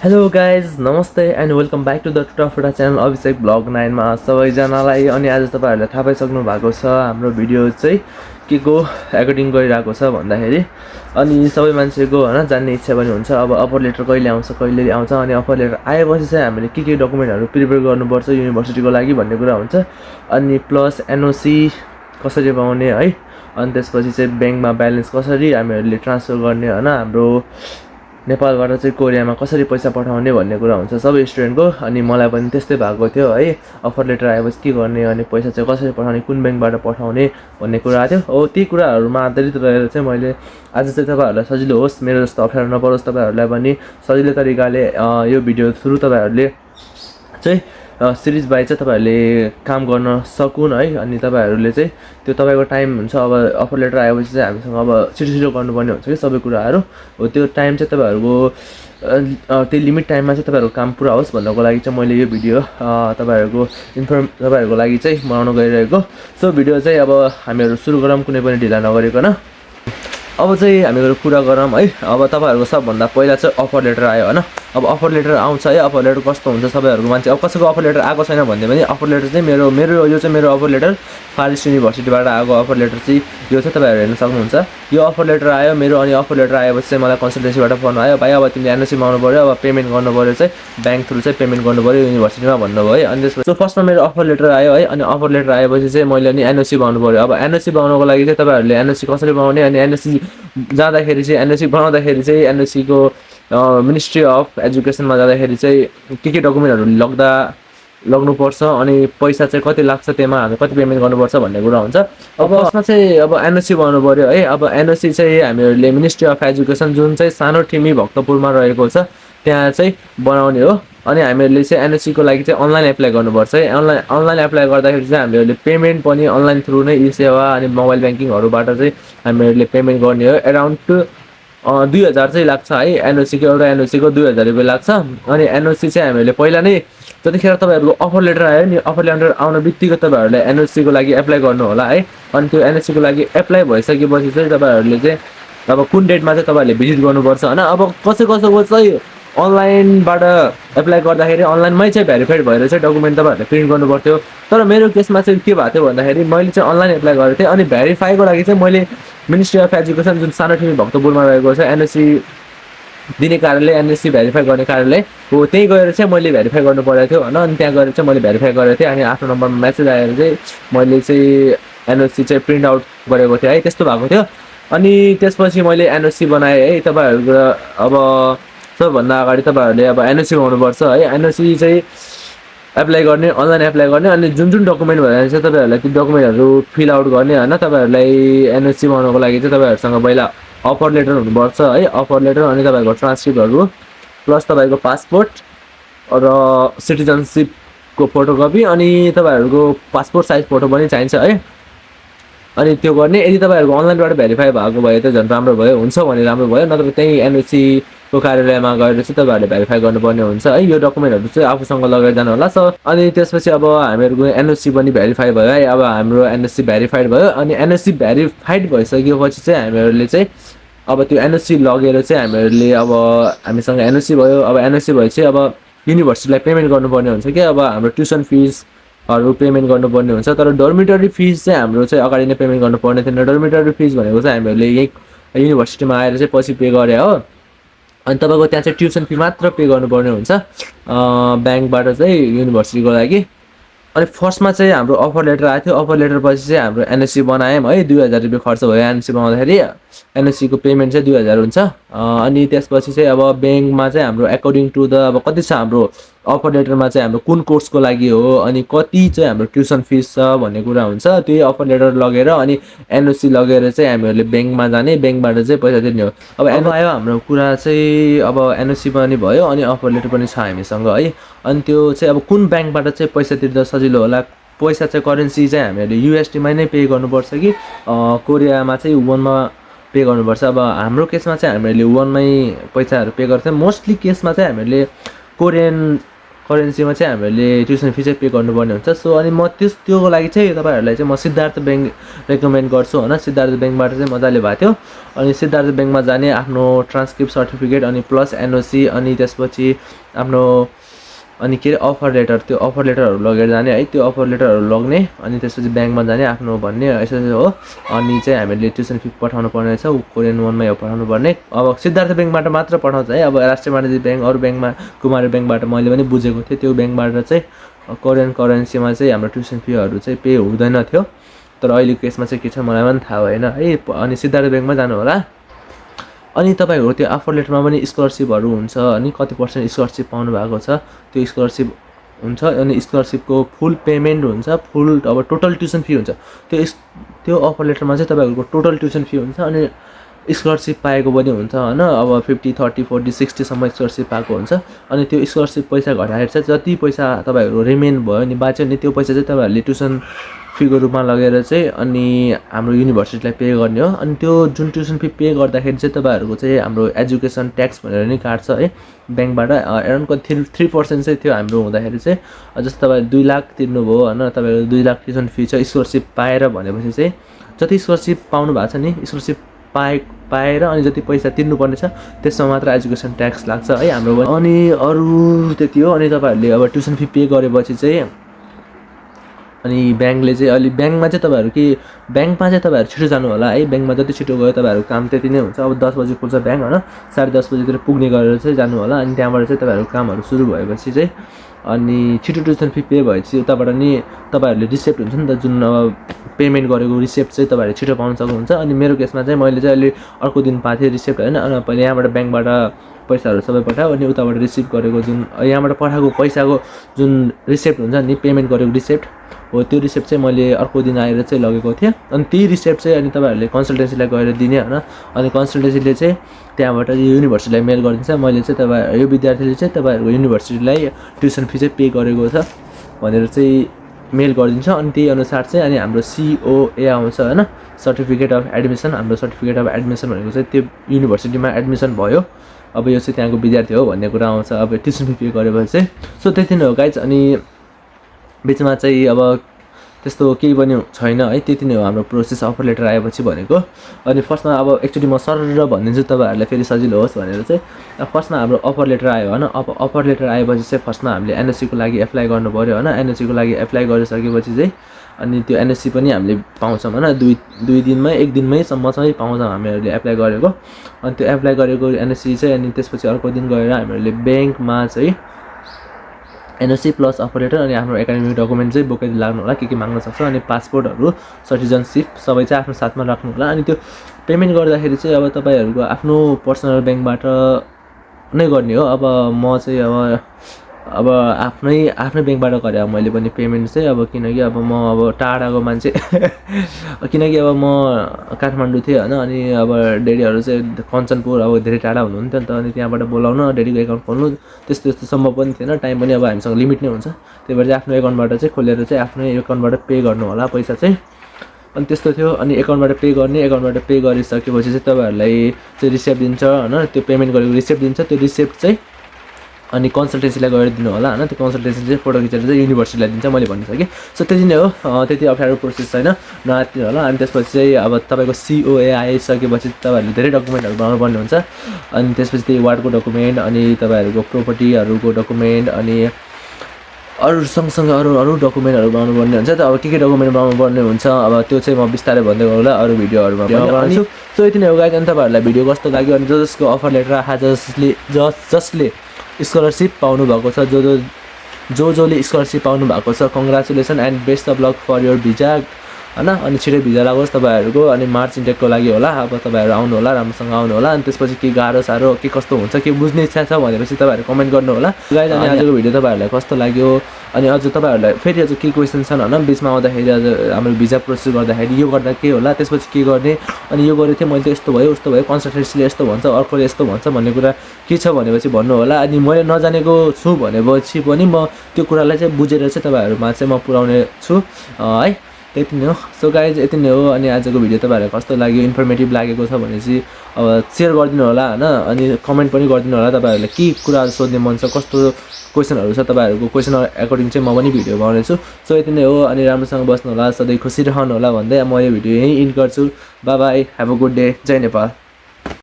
Hello guys नमस्ते and welcome back to the टफडा channel Abhishek blog 9 मा सबैजनालाई। अनि आज तपाईँहरूले थाहा पाइसक्नु भएको छ हाम्रो भिडियो चाहिँ के को एकोर्डिङ गरिरहेको छ भन्दाखेरि अनि सबै मान्छेको हैन जान्ने इच्छा पनि हुन्छ अब अफर लेटर कहिले आउँछ अनि अफर लेटर आएपछि चाहिँ हामीले के डकुमेन्टहरू प्रिपेयर गर्नुपर्छ युनिभर्सिटीको लागि भन्ने कुरा हुन्छ। अनि प्लस एनओसी कसरी पाउने है, अनि त्यसपछि चाहिँ ब्याङ्कमा ब्यालेन्स कसरी हामीहरूले ट्रान्सफर गर्ने हैन, हाम्रो नेपालबाट चाहिँ कोरियामा कसरी पैसा पठाउने भन्ने कुरा हुन्छ सबै स्टुडेन्टको। अनि मलाई पनि त्यस्तै भएको थियो है, अफर लेटर आएपछि के गर्ने अनि पैसा चाहिँ कसरी पठाउने कुन ब्याङ्कबाट पठाउने भन्ने कुरा थियो। हो ती कुराहरूमा आधारित रहेर चाहिँ मैले आज चाहिँ तपाईँहरूलाई सजिलो होस्, मेरो जस्तो अप्ठ्यारो नपरोस्, तपाईँहरूलाई पनि सजिलो तरिकाले यो भिडियो थ्रु तपाईँहरूले चाहिँ सिरिज बाई चाहिँ तपाईँहरूले काम गर्न सकुन् है। अनि तपाईँहरूले चाहिँ त्यो तपाईँको टाइम हुन्छ, अब अफर लेटर आएपछि चाहिँ हामीसँग अब छिटो गर्नुपर्ने हुन्छ कि सबै कुराहरू हो। त्यो टाइम चाहिँ तपाईँहरूको त्यो लिमिट टाइममा चाहिँ तपाईँहरूको काम पुरा होस् भन्नको लागि चाहिँ मैले यो भिडियो तपाईँहरूको लागि चाहिँ बनाउन गइरहेको। सो भिडियो चाहिँ अब हामीहरू सुरु गरौँ कुनै पनि ढिला नगरिकन। अब चाहिँ हामीहरू कुरा गरौँ है। अब तपाईँहरूको सबभन्दा पहिला चाहिँ अफर लेटर आयो होइन। अब अफर लेटर आउँछ है, अफर लेटर कस्तो हुन्छ सबैहरूको मान्छे, अब कसैको अफर लेटर आएको छैन भन्दै पनि अफर लेटर चाहिँ मेरो यो चाहिँ मेरो अफर लेटर फारेस्ट युनिभर्सिटीबाट आएको अफर लेटर चाहिँ यो चाहिँ तपाईँहरू हेर्न सक्नुहुन्छ। यो अफर लेटर आयो मेरो, अनि अफर लेटर आएपछि चाहिँ मलाई कन्सल्टेन्सीबाट फोन आयो, भाइ अब तिमीले एनओसीमा आउनु पऱ्यो, अब पेमेन्ट गर्नु पऱ्यो चाहिँ ब्याङ्क थ्रु चाहिँ पेमेन्ट गर्नु पऱ्यो युनिभर्सिटीमा भन्नुभयो है। अनि त्यसपछि फर्स्टमा मेरो अफर लेटर आयो है, अनि अफर लेटर आएपछि चाहिँ मैले अनि एनओसी बनाउनु पऱ्यो। अब एनओसी बनाउनको लागि चाहिँ तपाईँहरूले एनओसी कसरी बनाउने, अनि एनओसी जाँदाखेरि चाहिँ एनओसी बनाउँदाखेरि चाहिँ एनओसीको मिनिस्ट्री अफ एजुकेसनमा जाँदाखेरि चाहिँ के डकुमेन्टहरू लग्नुपर्छ अनि पैसा चाहिँ कति लाग्छ, त्यसमा हामी कति पेमेन्ट गर्नुपर्छ भन्ने कुरा हुन्छ। अब फर्स्टमा चाहिँ अब एनओसी बनाउनु पऱ्यो है। अब एनओसी चाहिँ हामीहरूले मिनिस्ट्री अफ एजुकेसन जुन चाहिँ सानो ठिमी भक्तपुरमा रहेको छ त्यहाँ चाहिँ बनाउने हो। अनि हामीहरूले चाहिँ एनओसीको लागि चाहिँ अनलाइन एप्लाई गर्नुपर्छ है। अनलाइन एप्लाई गर्दाखेरि चाहिँ हामीहरूले पेमेन्ट पनि अनलाइन थ्रु नै ई सेवा अनि मोबाइल ब्याङ्किङहरूबाट चाहिँ हामीहरूले पेमेन्ट गर्ने हो। एराउन्ड 2000 चाहिँ लाग्छ है, एनओसीको एउटा एनओसीको 2000 रुपियाँ लाग्छ। अनि एनओसी चाहिँ हामीहरूले पहिला नै जतिखेर तपाईँहरूको अफर लेटर आयो नि, अफर लेटर आउनु बित्तिकै तपाईँहरूले एनओसीको लागि एप्लाई गर्नु होला है। अनि त्यो एनओसीको लागि एप्लाई भइसकेपछि चाहिँ तपाईँहरूले चाहिँ अब कुन डेटमा चाहिँ तपाईँहरूले भिजिट गर्नुपर्छ होइन। अब कसैको चाहिँ अनलाइनबाट एप्लाई गर्दाखेरि अनलाइनमै चाहिँ भेरिफाइड भएर चाहिँ डकुमेन्ट तपाईँहरूले प्रिन्ट गर्नु पर्थ्यो। तर मेरो केसमा चाहिँ के भएको थियो भन्दाखेरि मैले चाहिँ अनलाइन एप्लाई गरेको थिएँ, अनि भेरिफाईको लागि चाहिँ मैले मिनिस्ट्री अफ एजुकेसन जुन सानो ठिमी भक्तपुरमा रहेको छ एनओसी दिने कार्यालय, एनओसी भेरिफाई गर्ने कार्यालय हो, त्यहीँ गएर चाहिँ मैले भेरिफाई गर्नु परेको थियो होइन। अनि त्यहाँ गएर चाहिँ मैले भेरिफाई गरेको थिएँ, अनि आफ्नो नम्बरमा मेसेज आएर चाहिँ मैले चाहिँ एनओसी चाहिँ प्रिन्ट आउट गरेको थिएँ है, त्यस्तो भएको थियो। अनि त्यसपछि मैले एनओसी बनाएँ है। तपाईँहरूको अब सबभन्दा अगाडि तपाईँहरूले अब एनओसी बनाउनुपर्छ है। एनओसी चाहिँ एप्लाई गर्ने, अनलाइन एप्लाई गर्ने, अनि जुन डकुमेन्ट भएर चाहिँ तपाईँहरूलाई त्यो डकुमेन्टहरू फिल आउट गर्ने होइन। तपाईँहरूलाई एनओसी बनाउनको लागि चाहिँ तपाईँहरूसँग पहिला अफर लेटर हुनुपर्छ है, अफर लेटर, अनि तपाईँहरूको ट्रान्सक्रिप्टहरू प्लस तपाईँको पासपोर्ट र सिटिजनसिपको फोटोकपी, अनि तपाईँहरूको पासपोर्ट साइज फोटो पनि चाहिन्छ है। अनि त्यो गर्ने, यदि तपाईँहरूको अनलाइनबाट भेरिफाई भएको भए त झन् राम्रो भयो, हुन्छ भने राम्रो भयो, नत्र त्यहीँ एनओसीको कार्यालयमा गएर चाहिँ तपाईँहरूले भेरिफाई गर्नुपर्ने हुन्छ है। यो डकुमेन्टहरू चाहिँ आफूसँग लगेर जानु होला। अनि त्यसपछि अब हामीहरूको एनओसी पनि भेरिफाई भयो है। अब हाम्रो एनओसी भेरिफाइड भयो, अनि एनओसी भेरिफाइड भइसकेपछि चाहिँ हामीहरूले चाहिँ अब त्यो एनओसी लगेर चाहिँ हामीहरूले अब हामीसँग एनओसी भयो। अब एनओसी भएपछि अब युनिभर्सिटीलाई पेमेन्ट गर्नुपर्ने हुन्छ कि अब हाम्रो ट्युसन फिसहरू पेमेन्ट गर्नुपर्ने हुन्छ। तर डर्मिटरी फिस चाहिँ हाम्रो चाहिँ अगाडि नै पेमेन्ट गर्नुपर्ने थिएन। डर्मिटरी फिस भनेको चाहिँ हामीहरूले यही युनिभर्सिटीमा आएर चाहिँ पछि पे गरे हो। अनि तपाईँको त्यहाँ चाहिँ ट्युसन फी मात्र पे गर्नुपर्ने हुन्छ ब्याङ्कबाट चाहिँ युनिभर्सिटीको लागि। अनि फर्स्टमा चाहिँ हाम्रो अफर लेटर आएको थियो, अफर लेटर पछि चाहिँ हाम्रो एनओसी बनायौँ है। 2000 रुपियाँ खर्च भयो एनओसी बनाउँदाखेरि, एनओसीको पेमेन्ट चाहिँ 2000 हुन्छ। अनि त्यसपछि चाहिँ अब ब्याङ्कमा चाहिँ हाम्रो एकोर्डिङ टु द अब कति छ हाम्रो अफर लेटरमा चाहिँ हाम्रो कुन कोर्सको लागि हो अनि कति चाहिँ हाम्रो ट्युसन फिस छ भन्ने कुरा हुन्छ। त्यही अफर लेटर लगेर अनि एनओसी लगेर चाहिँ हामीहरूले ब्याङ्कमा जाने, ब्याङ्कबाट चाहिँ पैसा तिर्ने हो। अब आयो हाम्रो कुरा चाहिँ अब एनओसी पनि भयो अनि अफर लेटर पनि छ हामीसँग है। अनि त्यो चाहिँ अब कुन ब्याङ्कबाट चाहिँ पैसा तिर्दा सजिलो होला, पैसा चाहिँ करेन्सी चाहिँ हामीहरूले युएसडीमा नै पे गर्नुपर्छ कि कोरियामा चाहिँ वनमा पे गर्नुपर्छ। अब हाम्रो केसमा चाहिँ हामीहरूले वनमै पैसाहरू पे गर्थ्यौँ। मोस्टली केसमा चाहिँ हामीहरूले कोरियन करेन्सीमा चाहिँ हामीले ट्युसन फी चाहिँ पे गर्नुपर्ने हुन्छ। सो अनि म त्योको लागि चाहिँ तपाईँहरूलाई चाहिँ म सिद्धार्थ ब्याङ्क रेकमेन्ड गर्छु होइन। सिद्धार्थ ब्याङ्कबाट चाहिँ मजाले भएको थियो। अनि सिद्धार्थ ब्याङ्कमा जाने आफ्नो ट्रान्सक्रिप्ट सर्टिफिकेट अनि प्लस एनओसी अनि त्यसपछि आफ्नो अनि के अरे अफर लेटर, त्यो अफर लेटरहरू लगेर जाने है। त्यो अफर लेटरहरू लग्ने अनि त्यसपछि ब्याङ्कमा जाने आफ्नो भन्ने यसो हो। अनि चाहिँ हामीले ट्युसन फी पठाउनु पर्ने रहेछ कोरियन वनमै हो पठाउनु पर्ने। अब सिद्धार्थ ब्याङ्कबाट मात्र पठाउँछ है। अब राष्ट्रिय वाणिज्य ब्याङ्क अरू ब्याङ्कमा कुमार ब्याङ्कबाट मैले पनि बुझेको थिएँ, त्यो ब्याङ्कबाट चाहिँ कोरियन करेन्सीमा चाहिँ हाम्रो ट्युसन फीहरू चाहिँ पे हुँदैन थियो। तर अहिलेको केसमा चाहिँ के छ मलाई पनि थाहा भएन है। अनि सिद्धार्थ ब्याङ्कमा जानु होला। अनि तपाईँहरूको त्यो अफर लेटरमा पनि स्कलरसिपहरू हुन्छ अनि कति % स्कलरसिप पाउनु भएको छ त्यो स्कलरसिप हुन्छ। अनि स्कलरसिपको फुल पेमेन्ट हुन्छ, फुल अब टोटल ट्युसन फी हुन्छ। त्यो अफर लेटरमा चाहिँ तपाईँहरूको टोटल ट्युसन फी हुन्छ अनि स्कलरसिप पाएको पनि हुन्छ होइन। अब 50, 30, 40, 60सम्म स्कलरसिप पाएको हुन्छ। अनि त्यो स्कलरसिप पैसा घटाएर चाहिँ जति पैसा तपाईँहरूको रिमेन भयो नि बाँच्यो नि त्यो पैसा चाहिँ तपाईँहरूले ट्युसन फीको रूपमा लगेर चाहिँ अनि हाम्रो युनिभर्सिटीलाई पे गर्ने हो। अनि त्यो जुन ट्युसन फी पे गर्दाखेरि चाहिँ तपाईँहरूको चाहिँ हाम्रो एजुकेसन ट्याक्स भनेर नि काट्छ है ब्याङ्कबाट। एराउन्ड कति 3% चाहिँ थियो हाम्रो हुँदाखेरि चाहिँ। जस्तो तपाईँ 2 लाख तिर्नुभयो होइन, तपाईँको 2 लाख ट्युसन फी छ स्कलरसिप पाएर भनेपछि चाहिँ जति स्कलरसिप पाउनु भएको छ नि स्कलरसिप पाएर अनि जति पैसा तिर्नुपर्ने छ त्यसमा मात्र एजुकेसन ट्याक्स लाग्छ है हाम्रो। अनि अरू त्यति हो। अनि तपाईँहरूले अब ट्युसन फी पे गरेपछि चाहिँ अनि ब्याङ्कले चाहिँ अलि ब्याङ्कमा चाहिँ तपाईँहरू कि ब्याङ्कमा चाहिँ तपाईँहरू छिटो जानु होला है। ब्याङ्कमा जति छिटो गयो तपाईँहरूको काम त्यति नै हुन्छ। अब 10 बजी खुल्छ ब्याङ्क होइन, 10:30 बजीतिर पुग्ने गरेर चाहिँ जानु होला। अनि त्यहाँबाट चाहिँ तपाईँहरूको कामहरू सुरु भएपछि चाहिँ अनि छिटो ट्युसन फी पे भएपछि उताबाट नि तपाईँहरूले रिसिप्ट हुन्छ नि त, जुन अब पेमेन्ट गरेको रिसिप्ट चाहिँ तपाईँहरूले छिटो पाउन सक्नुहुन्छ। अनि मेरो केसमा चाहिँ मैले चाहिँ अहिले अर्को दिन पाएको थिएँ रिसिप्ट होइन। अनि पहिले यहाँबाट ब्याङ्कबाट पैसाहरू सबै पठायो अनि उताबाट रिसिभ गरेको जुन यहाँबाट पठाएको पैसाको जुन रिसिप्ट हुन्छ नि पेमेन्ट गरेको रिसिप्ट हो त्यो रिसिप्ट चाहिँ मैले अर्को दिन आएर चाहिँ लगेको थिएँ। अनि त्यही रिसिप्ट चाहिँ अनि तपाईँहरूले कन्सल्टेन्सीलाई गएर दिने होइन। अनि कन्सल्टेन्सीले चाहिँ त्यहाँबाट युनिभर्सिटीलाई मेल गरिदिन्छ मैले चाहिँ तपाईँ यो विद्यार्थीले चाहिँ तपाईँहरूको युनिभर्सिटीलाई ट्युसन फी चाहिँ पे गरेको छ भनेर चाहिँ मेल गरिदिन्छ। अनि त्यही अनुसार चाहिँ अनि हाम्रो COA आउँछ होइन, सर्टिफिकेट अफ एडमिसन। हाम्रो सर्टिफिकेट अफ एडमिसन भनेको चाहिँ त्यो युनिभर्सिटीमा एडमिसन भयो, अब यो चाहिँ त्यहाँको विद्यार्थी हो भन्ने कुरा आउँछ अब ट्युसन फी पे गरेपछि चाहिँ। सो त्यति नै हो गाइज। अनि बिचमा चाहिँ अब त्यस्तो केही पनि छैन है, त्यति नै हो हाम्रो प्रोसेस अफर लेटर आएपछि भनेको। अनि फर्स्टमा अब एक्चुअली म सरर भनिदिन्छु तपाईँहरूलाई फेरि सजिलो होस् भनेर चाहिँ। फर्स्टमा हाम्रो अफर लेटर आयो होइन। अब अफर लेटर आएपछि चाहिँ फर्स्टमा हामीले NOC को लागि एप्लाई गर्नु पऱ्यो होइन। NOC को लागि एप्लाई गरिसकेपछि चाहिँ अनि त्यो NOC पनि हामीले पाउँछौँ होइन, दुई दिनमै 1 दिनमै सम्मसँगै पाउँछौँ हामीहरूले एप्लाई गरेको। अनि त्यो एप्लाई गरेको NOC चाहिँ अनि त्यसपछि अर्को दिन गएर हामीहरूले ब्याङ्कमा चाहिँ NOC प्लस अफर लेटर अनि आफ्नो एकाडेमिक डकुमेन्ट चाहिँ बोकेर लाग्नु होला, के माग्न सक्छ। अनि पासपोर्टहरू सिटिजनसिप सबै चाहिँ आफ्नो साथमा राख्नु होला। अनि त्यो पेमेन्ट गर्दाखेरि चाहिँ अब तपाईँहरूको आफ्नो पर्सनल ब्याङ्कबाट नै गर्ने हो। अब म चाहिँ अब आफ्नै ब्याङ्कबाट गरेँ अब मैले पनि पेमेन्ट चाहिँ। अब किनकि अब म अब टाढाको मान्छे किनकि अब म काठमाडौँ थिएँ होइन। अनि अब डेडीहरू चाहिँ कञ्चनपुर अब धेरै टाढा हुनुहुन्थ्यो नि त। अनि त्यहाँबाट बोलाउनु डेडीको एकाउन्ट खोल्नु त्यस्तो सम्भव पनि थिएन, टाइम पनि अब हामीसँग लिमिट नै हुन्छ। त्यही भएर चाहिँ आफ्नो एकाउन्टबाट चाहिँ खोलेर चाहिँ आफ्नै एकाउन्टबाट पे गर्नु होला पैसा चाहिँ। अनि त्यस्तो थियो। अनि एकाउन्टबाट पे गरिसकेपछि चाहिँ तपाईँहरूलाई चाहिँ रिसिप्ट दिन्छ होइन, त्यो पेमेन्ट गरेको रिसिप्ट दिन्छ। त्यो रिसिप्ट चाहिँ अनि कन्सल्टेन्सीलाई गएर दिनु होला होइन। त्यो कन्सल्टेन्सी चाहिँ फोटो खिचेर चाहिँ युनिभर्सिटीलाई दिन्छ मैले भनिसकेँ। सो त्यति नै हो, त्यति अप्ठ्यारो प्रोसेस छैन, नआत्तिनु होला। अनि त्यसपछि चाहिँ अब तपाईँको COA आइसकेपछि तपाईँहरूले धेरै डकुमेन्टहरू बनाउनु पर्ने हुन्छ। अनि त्यसपछि त्यही वार्डको डकुमेन्ट अनि तपाईँहरूको प्रोपर्टीहरूको डकुमेन्ट अनि अरू सँगसँगै अरू डकुमेन्टहरू बनाउनु पर्ने हुन्छ। त अब के डकुमेन्ट बनाउनु पर्ने हुन्छ अब त्यो चाहिँ म बिस्तारै भन्दै गरौँ होला अरू भिडियोहरूमा बनाउँछु। सो यति नै हो गाइज। अनि तपाईँहरूलाई भिडियो कस्तो लाग्यो अनि जसको अफर लेटर आएको जसले स्कलरसिप पाउनु भएको छ, जसले स्कलरसिप पाउनु भएको छ, congratulation and best of luck for your visa होइन। अनि छिटै भिजा लागोस् तपाईँहरूको। अनि मार्च इन्टेकको लागि होला, अब तपाईँहरू आउनु होला, राम्रोसँग आउनु होला। अनि त्यसपछि के गाह्रो साह्रो के कस्तो हुन्छ के बुझ्ने इच्छा छ भनेपछि तपाईँहरू कमेन्ट गर्नु होला गाइज। अनि आजको भिडियो तपाईँहरूलाई कस्तो लाग्यो अनि अझ तपाईँहरूलाई फेरि अझ के क्वेसन छन् होइन बिचमा आउँदाखेरि अझ हाम्रो भिजा प्रोसेस गर्दाखेरि यो गर्दा के होला, त्यसपछि के गर्ने, अनि यो गरेको थिएँ मैले त यस्तो भयो उस्तो भयो, कन्सल्टेन्सीले यस्तो भन्छ, अर्कोले यस्तो भन्छ भन्ने कुरा के छ भनेपछि भन्नु होला। अनि मैले नजानेको छु भनेपछि पनि म त्यो कुरालाई चाहिँ बुझेर चाहिँ तपाईँहरूमा चाहिँ म पुऱ्याउने छु है। त्यति नै हो। सो गाइज यति नै हो। अनि आजको भिडियो तपाईँहरूलाई कस्तो लाग्यो, इन्फर्मेटिभ लागेको छ भने चाहिँ अब सेयर गरिदिनु होला होइन। अनि कमेन्ट पनि गरिदिनु होला तपाईँहरूलाई के कुराहरू सोध्ने मन छ, कस्तो क्वेसनहरू छ तपाईँहरूको। क्वेसन एकोर्डिङ चाहिँ म पनि भिडियो बनाउनेछु। सो यति नै हो। अनि राम्रोसँग बस्नु होला, सधैँ खुसी रहनु होला भन्दै म यो भिडियो यहीँ इन्ड गर्छु। Bye bye, have a good day, जय नेपाल।